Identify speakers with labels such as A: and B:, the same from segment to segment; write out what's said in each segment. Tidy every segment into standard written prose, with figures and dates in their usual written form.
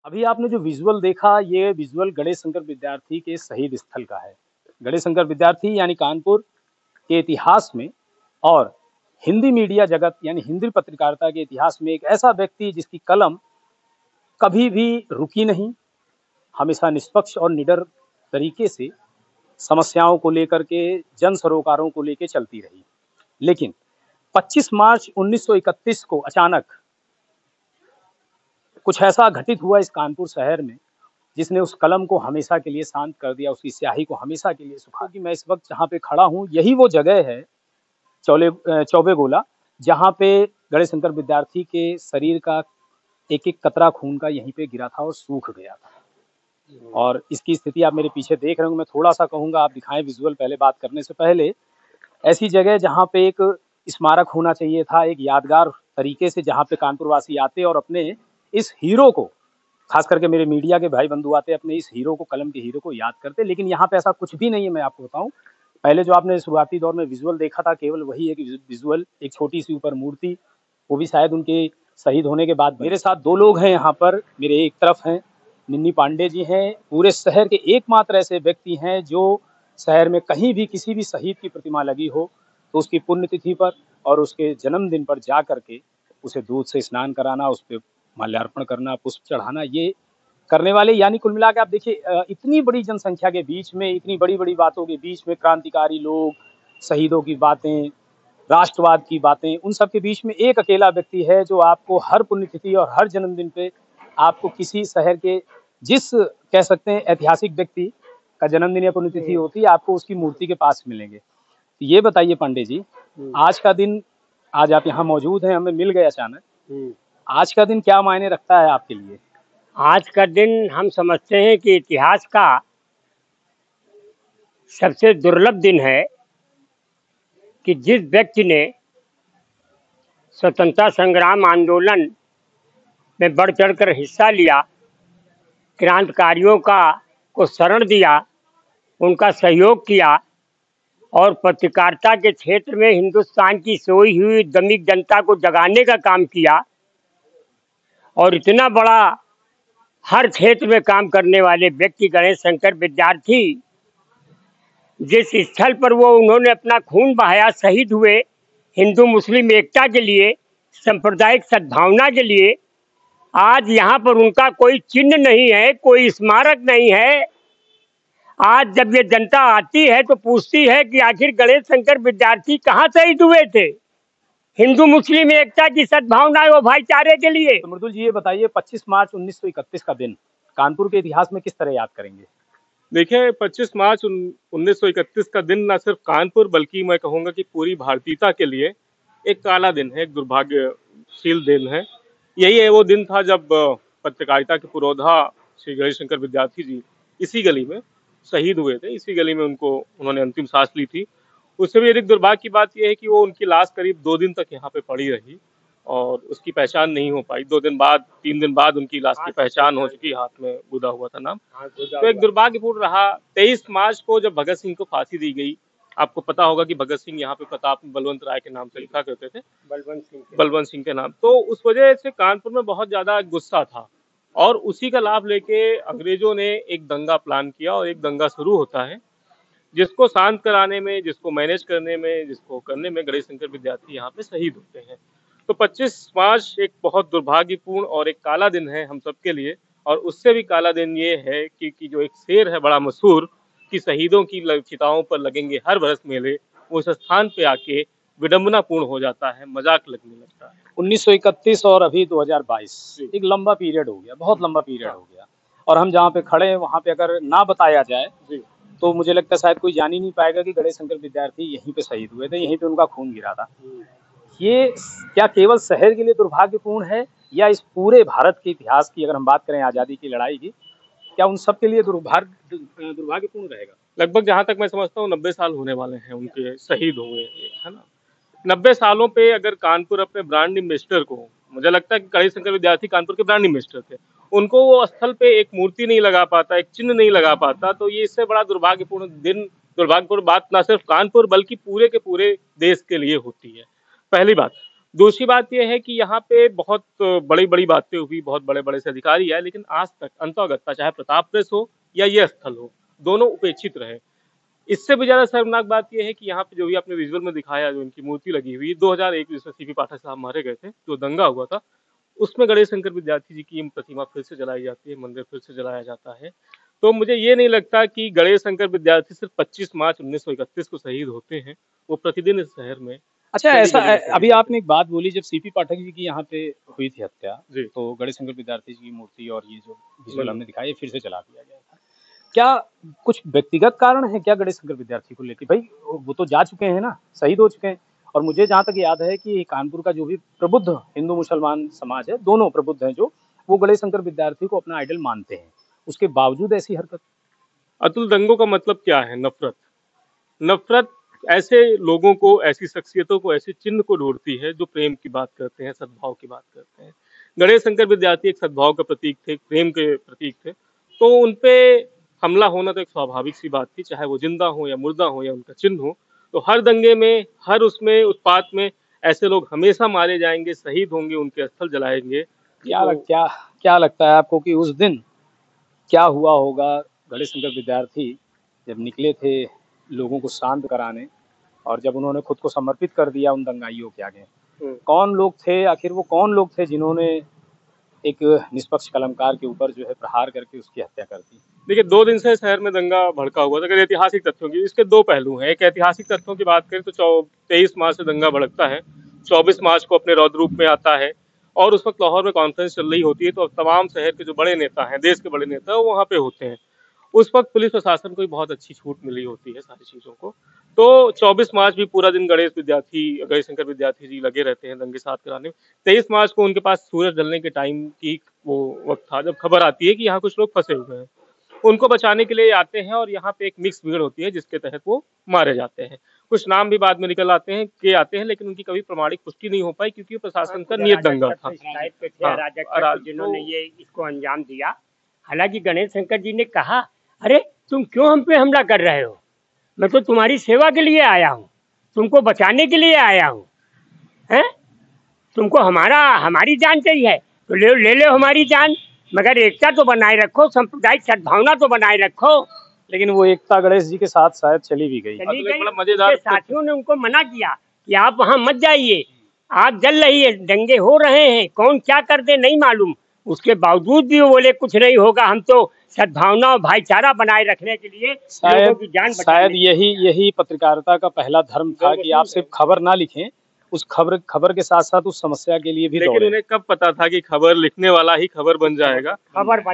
A: अभी आपने जो विजुअल देखा, ये विजुअल गणेश शंकर विद्यार्थी के शहीद स्थल का है। गणेश शंकर विद्यार्थी यानी कानपुर के इतिहास में और हिंदी मीडिया जगत यानी हिंदी पत्रकारिता के इतिहास में एक ऐसा व्यक्ति जिसकी कलम कभी भी रुकी नहीं, हमेशा निष्पक्ष और निडर तरीके से समस्याओं को लेकर के, जन सरोकारों को लेकर चलती रही। लेकिन 25 मार्च 1931 को अचानक कुछ ऐसा घटित हुआ इस कानपुर शहर में, जिसने उस कलम को हमेशा के लिए शांत कर दिया, उसकी स्याही को हमेशा के लिए सुखा कि मैं इस वक्त जहाँ पे खड़ा हूँ, यही वो जगह है चौबे गोला, जहाँ पे गणेश शंकर विद्यार्थी के शरीर का एक एक कतरा खून का यहीं पे गिरा था और सूख गया था। और इसकी स्थिति आप मेरे पीछे देख रहे हो। मैं थोड़ा सा कहूँगा आप दिखाएं विजुअल पहले बात करने से पहले। ऐसी जगह जहाँ पे एक स्मारक होना चाहिए था, एक यादगार तरीके से, जहाँ पे कानपुर वासी आते और अपने इस हीरो को, खास करके मेरे मीडिया के भाई बंधु आते, अपने इस हीरो को, कलम के हीरो को याद करते। लेकिन यहाँ पे ऐसा कुछ भी नहीं है। मैं आपको बताऊं, पहले जो आपने शुरुआती दौर में विजुअल देखा था, केवल वही एक विजुअल, एक छोटी सी ऊपर मूर्ति, वो भी शायद उनके शहीद होने के बाद। मेरे साथ दो लोग हैं यहाँ पर, मेरे एक तरफ हैं निन्नी पांडे जी हैं, पूरे शहर के एकमात्र ऐसे व्यक्ति हैं जो शहर में कहीं भी किसी भी शहीद की प्रतिमा लगी हो तो उसकी पुण्यतिथि पर और उसके जन्मदिन पर जा करके उसे दूध से स्नान कराना, उस पर माल्यार्पण करना, पुष्प चढ़ाना, ये करने वाले। यानी कुल मिला के आप देखिए, इतनी बड़ी जनसंख्या के बीच में, इतनी बड़ी बड़ी बातों के बीच में, क्रांतिकारी लोग, शहीदों की बातें, राष्ट्रवाद की बातें, उन सब के बीच में एक अकेला व्यक्ति है जो आपको हर पुण्यतिथि और हर जन्मदिन पे आपको किसी शहर के, जिस कह सकते हैं ऐतिहासिक व्यक्ति का जन्मदिन या पुण्यतिथि होती है, आपको उसकी मूर्ति के पास मिलेंगे। तो ये बताइए पांडे जी, आज का दिन, आज आप यहाँ मौजूद हैं, हमें मिल गए अचानक, आज का दिन क्या मायने रखता है आपके लिए?
B: आज का दिन हम समझते हैं कि इतिहास का सबसे दुर्लभ दिन है कि जिस व्यक्ति ने स्वतंत्रता संग्राम आंदोलन में बढ़ चढ़कर हिस्सा लिया, क्रांतिकारियों को शरण दिया, उनका सहयोग किया और पत्रकारिता के क्षेत्र में हिंदुस्तान की सोई हुई दमिक जनता को जगाने का काम किया, और इतना बड़ा हर क्षेत्र में काम करने वाले व्यक्ति गणेश शंकर विद्यार्थी, जिस स्थल पर वो उन्होंने अपना खून बहाया, शहीद हुए हिंदू मुस्लिम एकता के लिए, सांप्रदायिक सद्भावना के लिए, आज यहाँ पर उनका कोई चिन्ह नहीं है, कोई स्मारक नहीं है। आज जब ये जनता आती है तो पूछती है कि आखिर गणेश शंकर विद्यार्थी कहाँ शहीद हुए थे, हिंदू मुस्लिम एकता की सद्भावना और भाईचारे के लिए।
A: तो मृदुल जी ये बताइए, 25 मार्च 1931 का दिन कानपुर के इतिहास में किस तरह याद करेंगे?
C: देखिए, 25 मार्च 1931 का दिन न सिर्फ कानपुर बल्कि मैं कहूँगा कि पूरी भारतीयता के लिए एक काला दिन है, एक दुर्भाग्यशील दिन है। यही है वो दिन था जब पत्रकारिता के पुरोधा श्री गणेश शंकर विद्यार्थी जी इसी गली में शहीद हुए थे, इसी गली में उन्होंने अंतिम सांस ली थी। उससे भी अधिक दुर्भाग्य की बात यह है कि वो उनकी लाश करीब 2 दिन तक यहाँ पे पड़ी रही और उसकी पहचान नहीं हो पाई। 2 दिन बाद, 3 दिन बाद उनकी लाश की पहचान हो चुकी, हाथ में गुदा हुआ था नाम। तो एक दुर्भाग्यपूर्ण रहा। 23 मार्च को जब भगत सिंह को फांसी दी गई, आपको पता होगा कि भगत सिंह यहाँ पे प्रताप में बलवंत राय के नाम से लिखा करते थे, बलवंत सिंह के नाम। तो उस वजह से कानपुर में बहुत ज्यादा गुस्सा था और उसी का लाभ लेके अंग्रेजों ने एक दंगा प्लान किया और एक दंगा शुरू होता है, जिसको शांत कराने में, जिसको मैनेज करने में, जिसको करने में गणेश शंकर विद्यार्थी यहाँ पे शहीद होते हैं। तो 25 मार्च एक बहुत दुर्भाग्यपूर्ण और एक काला दिन है हम सबके लिए। और उससे भी काला दिन ये है कि जो एक शेर है बड़ा मशहूर कि शहीदों की चिताओं पर लगेंगे हर बरस मेले, उस स्थान पे आके विडंबनापूर्ण हो जाता है, मजाक लगने लगता है।
A: 1931 और अभी 2022 एक लंबा पीरियड हो गया, बहुत लंबा पीरियड हो गया। और हम जहाँ पे खड़े हैं वहाँ पे अगर ना बताया जाए तो मुझे लगता है शायद कोई जान ही नहीं पाएगा कि गणेश शंकर विद्यार्थी यहीं पे शहीद हुए थे, यहीं पे उनका खून गिरा था। ये क्या केवल शहर के लिए दुर्भाग्यपूर्ण है या इस पूरे भारत के इतिहास की, अगर हम बात करें आज़ादी की लड़ाई की, क्या उन सब के लिए दुर्भाग्यपूर्ण रहेगा?
C: लगभग जहां तक मैं समझता हूँ 90 साल होने वाले हैं उनके शहीद हुए, है ना। 90 सालों पे अगर कानपुर अपने ब्रांड एम्बेसडर को, मुझे लगता है कि गणेश शंकर विद्यार्थी कानपुर के ब्रांड एम्बेसडर थे, उनको वो स्थल पे एक मूर्ति नहीं लगा पाता, एक चिन्ह नहीं लगा पाता, तो ये इससे बड़ा दुर्भाग्यपूर्ण दिन, दुर्भाग्यपूर्ण बात ना सिर्फ कानपुर बल्कि पूरे के पूरे देश के लिए होती है। पहली बात। दूसरी बात यह है कि यहाँ पे बहुत बड़ी बड़ी बातें हुई, बहुत बड़े बड़े से अधिकारी आए, लेकिन आज तक अंतोगत्ता चाहे प्रताप प्रेस हो या ये स्थल हो, दोनों उपेक्षित रहे। इससे भी ज्यादा शर्मनाक बात यह है कि यहाँ पे जो भी आपने विजुअल में दिखाया, जो इनकी मूर्ति लगी हुई 2001 जिसमें सीपी पाठक साहब मारे गए थे, जो दंगा हुआ था, उसमें गणेश शंकर विद्यार्थी जी की प्रतिमा फिर से जलाई जाती है, मंदिर फिर से जलाया जाता है। तो मुझे ये नहीं लगता कि गणेश शंकर विद्यार्थी सिर्फ 25 मार्च 1931 को शहीद होते हैं, वो प्रतिदिन इस शहर में।
A: अच्छा, ऐसा अभी आपने एक बात बोली, जब सीपी पाठक जी की यहाँ पे हुई थी हत्या, तो गणेश शंकर विद्यार्थी जी की मूर्ति और ये जो विजुअल हमने दिखाया, ये फिर से चला दिया गया था। क्या कुछ व्यक्तिगत कारण है क्या गणेश शंकर विद्यार्थी को लेकर? भाई वो तो जा चुके हैं ना, शहीद हो चुके हैं। और मुझे जहाँ तक याद है कि कानपुर का जो भी प्रबुद्ध हिंदू मुसलमान समाज है, दोनों प्रबुद्ध हैं, जो वो गणेश शंकर विद्यार्थी को अपना आइडल मानते हैं, उसके बावजूद ऐसी हरकत।
C: अतुल, दंगों का मतलब क्या है? नफरत। नफरत ऐसे लोगों को, ऐसी शख्सियतों को, ऐसे चिन्ह को ढूंढती है जो प्रेम की बात करते हैं, सद्भाव की बात करते हैं। गणेश शंकर विद्यार्थी एक सद्भाव का प्रतीक थे, प्रेम के प्रतीक थे, तो उनपे हमला होना तो एक स्वाभाविक सी बात थी, चाहे वो जिंदा हो या मुर्दा हो या उनका चिन्ह हो। तो हर दंगे में, हर उसमें, उत्पात में ऐसे लोग हमेशा मारे जाएंगे, शहीद होंगे, उनके स्थल जलाएंगे।
A: क्या लगता है आपको कि उस दिन क्या हुआ होगा? गणेश शंकर विद्यार्थी जब निकले थे लोगों को शांत कराने, और जब उन्होंने खुद को समर्पित कर दिया उन दंगाइयों के आगे, कौन लोग थे आखिर? वो कौन लोग थे जिन्होंने एक निष्पक्ष कलमकार के ऊपर जो है प्रहार करके उसकी हत्या कर दी?
C: देखिए, 2 दिन से शहर में दंगा भड़का हुआ था। अगर ऐतिहासिक तथ्यों की, इसके 2 पहलू हैं। एक ऐतिहासिक तथ्यों की बात करें तो 23 मार्च से दंगा भड़कता है, 24 मार्च को अपने रौद्र रूप में आता है, और उस वक्त लाहौर में कॉन्फ्रेंस चल रही होती है, तो तमाम शहर के जो बड़े नेता हैं, देश के बड़े नेता, वो वहाँ पे होते हैं। उस वक्त पुलिस प्रशासन को भी बहुत अच्छी छूट मिली होती है सारी चीजों को। तो 24 मार्च भी पूरा दिन गणेश शंकर विद्यार्थी जी लगे रहते हैं दंगे साथ कराने में। 23 मार्च को उनके पास सूरज ढलने के टाइम की वो वक्त था जब खबर आती है कि यहाँ कुछ लोग फंसे हुए हैं, उनको बचाने के लिए आते हैं, और यहाँ पे एक मिक्स भीड़ होती है जिसके तहत वो मारे जाते हैं। कुछ नाम भी बाद में निकल आते हैं, लेकिन उनकी कभी प्रमाणिक पुष्टि नहीं हो पाई, क्योंकि प्रशासन का नियत दंगा था,
B: जिन्होंने ये इसको अंजाम दिया। हालांकि गणेश शंकर जी ने कहा, अरे तुम क्यों हम पे हमला कर रहे हो? मैं तो तुम्हारी सेवा के लिए आया हूँ, तुमको बचाने के लिए आया हूँ, हैं? तुमको हमारी जान चाहिए तो ले लो हमारी जान, मगर एकता तो बनाए रखो, सांप्रदायिक सद्भावना तो बनाए रखो।
A: लेकिन वो एकता गणेश जी के साथ शायद चली भी गई।
C: बड़ा मजेदार,
B: साथियों ने उनको मना किया कि आप वहाँ मत जाइए, आग जल रही है, दंगे हो रहे हैं, कौन क्या कर दे नहीं मालूम। उसके बावजूद भी वो बोले कुछ नहीं होगा, हम तो सद्भावना और भाईचारा बनाए रखने के लिए लोगों की जान बचाने।
A: शायद यही पत्रकारिता का पहला धर्म था कि आप सिर्फ खबर ना लिखें, उस खबर के साथ साथ उस समस्या के लिए भी दौड़ें।
C: लेकिन उन्हें कब पता था कि खबर लिखने वाला ही खबर बन जाएगा?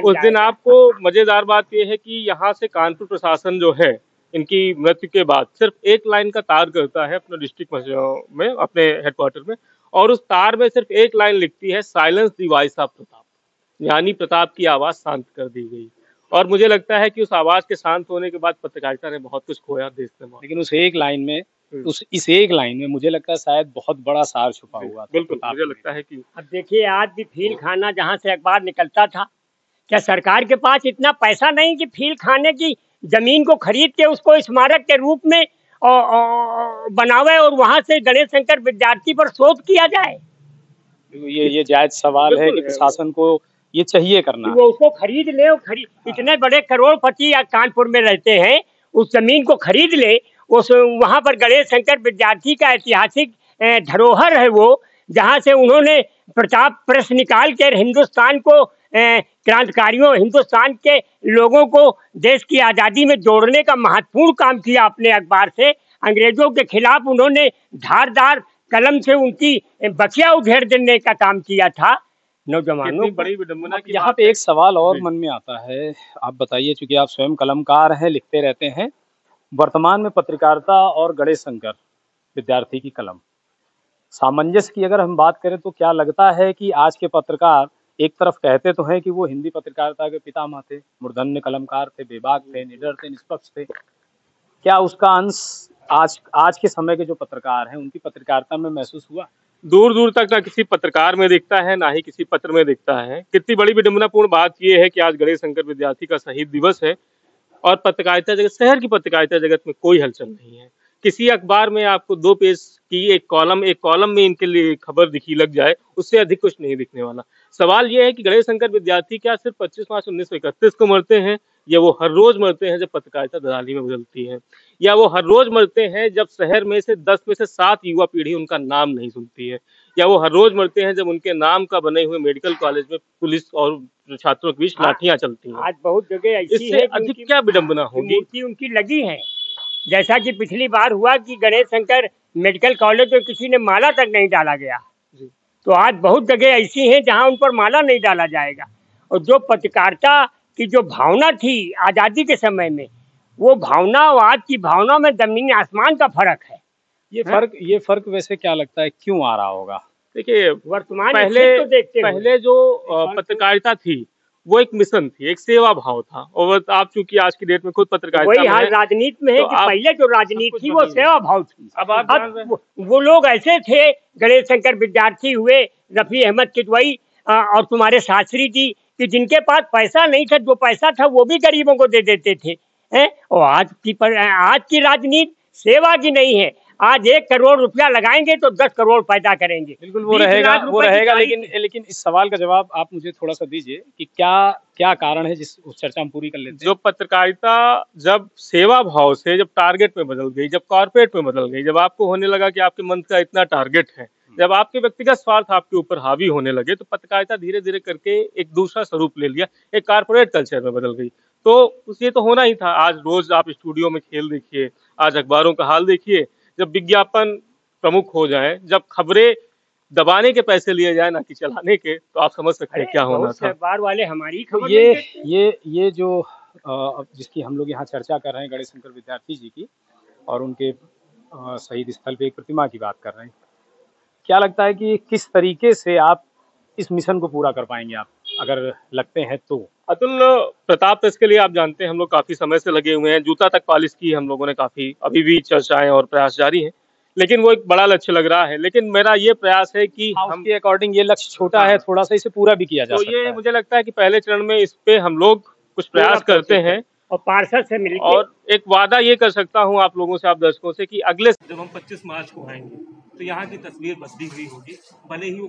C: उस दिन आपको मजेदार बात यह है कि यहाँ से कानपुर प्रशासन जो है, इनकी मृत्यु के बाद सिर्फ एक लाइन का तार करता है अपने डिस्ट्रिक्ट में, अपने हेडक्वार्टर में, और उस तार में सिर्फ एक लाइन लिखती है, silence the voice of Pratap, यानी प्रताप की आवाज शांत कर दी गई। और मुझे लगता है कि उस आवाज के शांत होने के बाद पत्रकारिता ने बहुत कुछ खोया देश में।
A: लेकिन उस एक लाइन में, इस एक लाइन में मुझे लगता है शायद बहुत बड़ा सार छुपा हुआ था।
C: बिल्कुल, मुझे लगता है कि
B: अब देखिए, आज भी फील खाना जहाँ से अखबार निकलता था, क्या सरकार के पास इतना पैसा नहीं कि फील खाने की जमीन को खरीद के उसको स्मारक के रूप में बनावे और वहां से गणेश शंकर विद्यार्थी पर शोध किया जाए?
A: ये जायज सवाल है कि प्रशासन को ये चाहिए करना,
B: वो उसको खरीद ले, इतने बड़े करोड़पति कानपुर में रहते हैं, उस जमीन को खरीद ले, उस वहां पर गणेश शंकर विद्यार्थी का ऐतिहासिक धरोहर है वो, जहां से उन्होंने प्रताप प्रेस निकाल कर हिंदुस्तान को क्रांतिकारियों, हिंदुस्तान के लोगों को देश की आज़ादी में जोड़ने का महत्वपूर्ण काम किया। अपने अखबार से अंग्रेजों के खिलाफ उन्होंने धारदार कलम से उनकी बखिया उधेड़ देने का काम किया था। नौजवानों,
C: बड़ी विडंबना की
A: यहाँ पे एक सवाल और मन में आता है, आप बताइए, चूंकि आप स्वयं कलमकार हैं, लिखते रहते हैं, वर्तमान में पत्रकारिता और गणेश शंकर विद्यार्थी की कलम, सामंजस्य की अगर हम बात करें तो क्या लगता है कि आज के पत्रकार एक तरफ कहते तो हैं कि वो हिंदी पत्रकारिता के पितामह थे, मूर्धन्य कलमकार थे, बेबाक थे, निडर थे, निष्पक्ष थे, क्या उसका अंश आज के समय के जो पत्रकार हैं उनकी पत्रकारिता में महसूस हुआ?
C: दूर दूर तक ना किसी पत्रकार में दिखता है, ना ही किसी पत्र में दिखता है। कितनी बड़ी विडंबनापूर्ण बात यह है कि आज गणेश शंकर विद्यार्थी का शहीद दिवस है और पत्रकारिता जगत, शहर की पत्रकारिता जगत में कोई हलचल नहीं है। किसी अखबार में आपको 2 पेज की एक कॉलम में इनके लिए खबर दिखी लग जाए, उससे अधिक कुछ नहीं दिखने वाला। सवाल ये है कि गणेश शंकर विद्यार्थी क्या सिर्फ 25 मार्च 1931 को मरते हैं, या वो हर रोज मरते हैं जब पत्रकारिता दलाली में बदलती है, या वो हर रोज मरते हैं जब शहर में से 10 में से 7 युवा पीढ़ी उनका नाम नहीं सुनती है, या वो हर रोज मरते हैं जब उनके नाम का बने हुए मेडिकल कॉलेज में पुलिस और छात्रों के बीच लाठियां चलती हैं।
B: आज बहुत जगह ऐसी
C: इससे
B: है
C: अधिक क्या विडंबना होगी?
B: मूर्ति उनकी लगी है, जैसा कि पिछली बार हुआ कि गणेश शंकर मेडिकल कॉलेज में किसी ने माला तक नहीं डाला गया। तो आज बहुत जगह ऐसी हैं जहां उन पर माला नहीं डाला जाएगा। और जो पत्रकारिता की जो भावना थी आज़ादी के समय में, वो भावना और आज की भावना में जमीन आसमान का फर्क है।
A: ये फर्क वैसे क्या लगता है क्यों आ रहा होगा?
C: देखिए,
B: वर्तमान
C: पहले जो पत्रकारिता थी वो एक मिशन थी, एक सेवा भाव था। और आप चूंकि आज की डेट में खुद पत्रकारिता
B: वही हाल राजनीति में है कि पहले जो राजनीति थी वो सेवा भाव थी। अब वो लोग ऐसे थे, गणेश शंकर विद्यार्थी हुए, रफी अहमद किदवई और तुम्हारे शास्त्री जी, कि जिनके पास पैसा नहीं था, जो पैसा था वो भी गरीबों को दे देते थे। और आज की राजनीति सेवा की नहीं है। आज 1 करोड़ रुपया लगाएंगे तो 10 करोड़ पैदा करेंगे।
A: बिल्कुल वो रहेगा, लेकिन इस सवाल का जवाब आप मुझे थोड़ा सा दीजिए कि क्या कारण है, जिस उस चर्चा हम पूरी कर लेते हैं।
C: जो पत्रकारिता जब सेवा भाव से जब टारगेट में बदल गई, जब कॉर्पोरेट में बदल गई, जब आपको होने लगा कि आपके मंच का इतना टारगेट है, जब आपके व्यक्तिगत स्वार्थ आपके ऊपर हावी होने लगे, तो पत्रकारिता धीरे धीरे करके एक दूसरा स्वरूप ले लिया, एक कॉर्पोरेट कल्चर में बदल गई। तो ये तो होना ही था। आज रोज आप स्टूडियो में खेल देखिए, आज अखबारों का हाल देखिए, जब विज्ञापन प्रमुख हो जाए, जब खबरें दबाने के पैसे लिए जाए ना कि चलाने के, तो आप समझ सकते हैं क्या होना था।
B: अखबार वाले हमारी खबर
A: ये जो जिसकी हम लोग यहाँ चर्चा कर रहे हैं, गणेश शंकर विद्यार्थी जी की, और उनके शहीद स्थल पे एक प्रतिमा की बात कर रहे हैं, क्या लगता है कि किस तरीके से आप इस मिशन को पूरा कर पाएंगे, आप अगर लगते हैं तो?
C: अतुल प्रताप, इसके लिए आप जानते हैं हम लोग काफी समय से लगे हुए हैं। जूता तक पॉलिश की हम लोगों ने काफी, अभी भी चर्चाएं और प्रयास जारी हैं, लेकिन वो एक बड़ा लक्ष्य लग रहा है। लेकिन मेरा ये प्रयास है कि
A: हम के अकॉर्डिंग ये लक्ष्य छोटा है, थोड़ा सा इसे पूरा भी किया जा सकता है।
C: ये मुझे लगता है कि पहले चरण में इस पे हम लोग कुछ प्रयास करते हैं
B: और पार्षद से मिलकर,
C: और एक वादा ये कर सकता हूँ आप लोगों से, आप दर्शकों से, कि अगले जब हम 25 मार्च को आएंगे तो यहाँ की तस्वीर बदली हुई होगी, भले ही वो